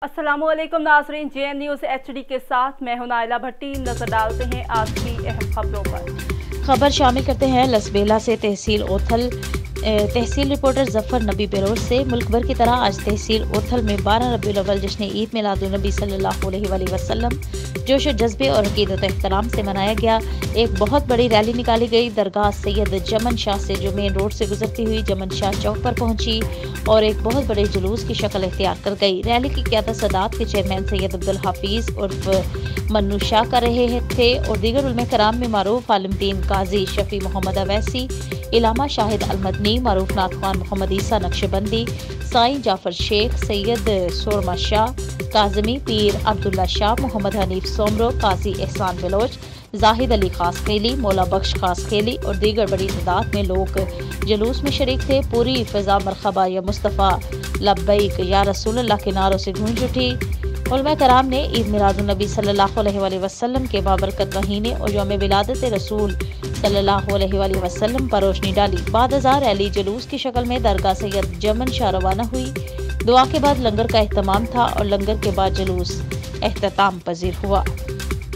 अस्सलामुअलैकुम नाज़रीन, JN news HD के साथ मैं हूं नाइला भट्टी। नजर डालते हैं आज की अहम खबरों पर। खबर शामिल करते हैं लसबेला से तहसील ओथल। तहसील रिपोर्टर जफर नबी बेरोज से। मुल्क भर की तरह आज तहसील ओथल में 12 रबीउल अव्वल जश्न ईद मिलादुन्नबी सल्लल्लाहु अलैहि वसल्लम जोश जज्बे और अकीदत एहतराम से मनाया गया। एक बहुत बड़ी रैली निकाली गई। दरगाह सैयद जमन शाह से जो मेन रोड से गुजरती हुई जमन शाह चौक पर पहुंची और एक बहुत बड़े जुलूस की शक्ल इख्तियार कर गई। रैली की क़यादत सदात के चेयरमैन सैयद अब्दुल हाफिज उर्फ मन्नू शाह कर रहे थे और दीगर उलमा कराम में मारूफ आलिम दीन काजी शफी मोहम्मद अवैसी, इलामा शाहिद अलमदनी, मारूफ नाथ खान मोहम्मद ईसा नक्शबंदी, साईं जाफर शेख, सैयद सोरमा शाह काजमी, पीर अब्दुल्ला शाह, मोहम्मद हनीफ सोमरो, काजी एहसान बलोच, जाहिद अली खास खेली, मौला बख्श खास खेली और दीगर बड़ी तादाद में लोग जुलूस में शरीक थे। पूरी फिजा मरहबा या मुस्तफ़ा लब्बैक या रसूल अल्लाह के नारों से गूंज उठी। उलमा कराम ने ईद मिलादुन्नबी सल्लल्लाहु अलैहि वसल्लम के बाबरकत महीने और यौम विलादत रसूल सल्लल्लाहु अलैहि वसल्लम पर रोशनी डाली। बाद अज़ां रैली जुलूस की शक्ल में दरगाह सैयद जमन शाह रवाना हुई। दुआ के बाद लंगर का एहतमाम था और लंगर के बाद जुलूस एहतमाम पजीर हुआ।